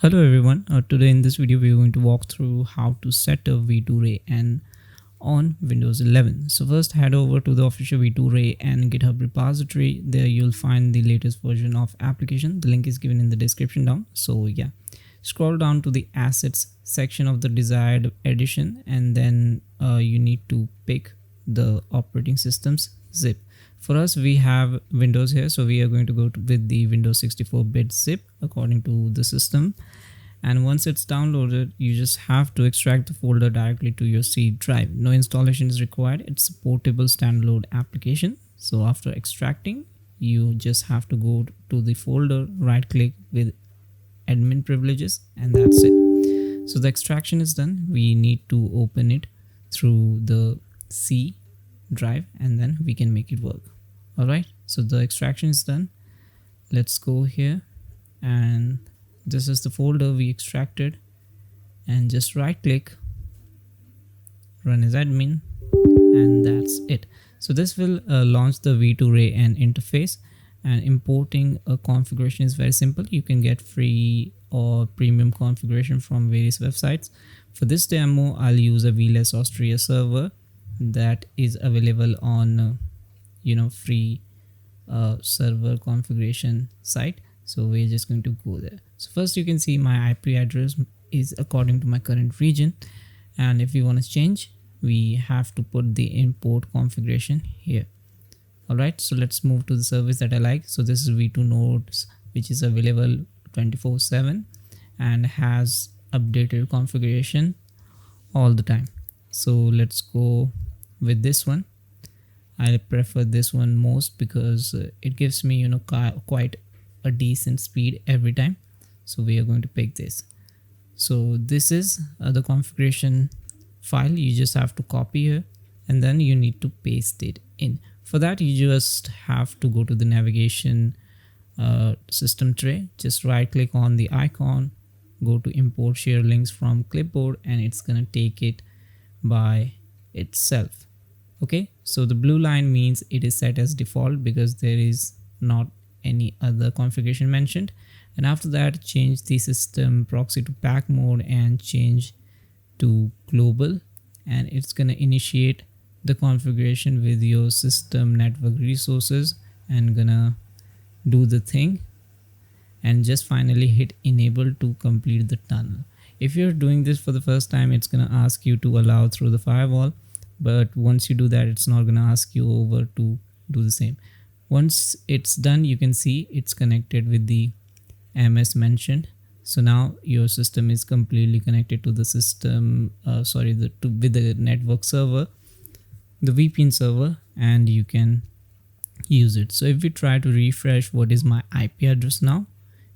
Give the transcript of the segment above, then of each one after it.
Hello everyone, today in this video we are going to walk through how to set up V2RayN on Windows 11. So first head over to the official V2RayN GitHub repository. There you'll find the latest version of application. The link is given in the description down. So yeah, scroll down to the assets section of the desired edition and then you need to pick the operating system's zip. For us, we have Windows here, so we are going to go with the Windows 64-bit zip according to the system. And once it's downloaded, you just have to extract the folder directly to your C drive. No installation is required. It's a portable standalone application. So after extracting, you just have to go to the folder, right click with admin privileges, and that's it. So the extraction is done. We need to open it through the C drive and then we can make it work. All right, so the extraction is done. Let's go here, and this is the folder we extracted, and just right click, run as admin, and that's it. So this will launch the V2RayN interface, and importing a configuration is very simple. You can get free or premium configuration from various websites. For this demo, I'll use a VLESS Austria server that is available on free server configuration site. So we're just going to go there. So first you can see my IP address is according to my current region, and if we want to change, we have to put the import configuration here. All right, so let's move to the service that I like. So this is V2Nodes, which is available 24/7 and has updated configuration all the time. So let's go with this one. I prefer this one most because it gives me quite a decent speed every time. So we are going to pick this. So this is the configuration file. You just have to copy here and then you need to paste it in. For that, you just have to go to the navigation system tray, just right click on the icon, go to import share links from clipboard, and it's gonna take it by itself. Okay, so the blue line means it is set as default because there is not any other configuration mentioned. And after that, change the system proxy to pack mode and change to global, and it's gonna initiate the configuration with your system network resources and gonna do the thing, and just finally hit enable to complete the tunnel. If you're doing this for the first time, it's gonna ask you to allow through the firewall, but once you do that, it's not gonna ask you over to do the same. Once it's done, you can see it's connected with the MS mentioned. So now your system is completely connected to the system, with the network server, the VPN server, and you can use it. So if we try to refresh what is my IP address now,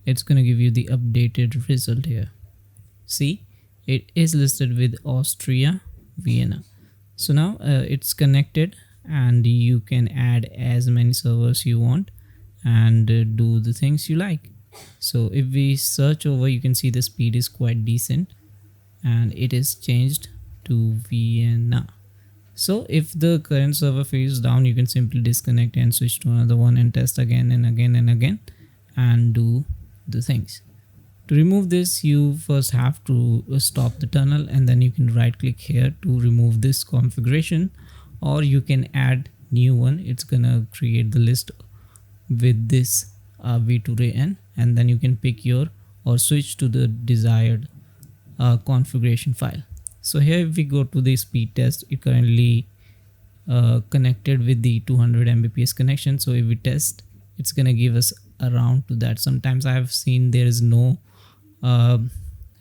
it's gonna give you the updated result here. See, it is listed with Austria, Vienna. So now it's connected and you can add as many servers you want and do the things you like. So if we search over, you can see the speed is quite decent and it is changed to Vienna. So if the current server fails down, you can simply disconnect and switch to another one and test again and again and again and do the things. To remove this, you first have to stop the tunnel, and then you can right click here to remove this configuration, or you can add new one. It's gonna create the list with this V2RayN, and then you can pick your or switch to the desired configuration file. So here if we go to the speed test, it currently connected with the 200 Mbps connection. So if we test, it's gonna give us around to that. Sometimes I have seen there is no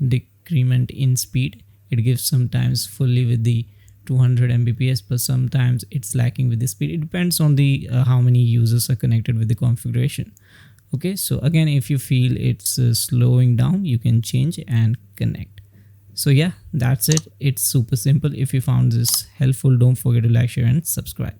decrement in speed. It gives sometimes fully with the 200 Mbps, but sometimes it's lacking with the speed. It depends on the how many users are connected with the configuration. Okay, so again, if you feel it's slowing down, you can change and connect. So yeah, that's it. It's super simple. If you found this helpful, don't forget to like, share and subscribe.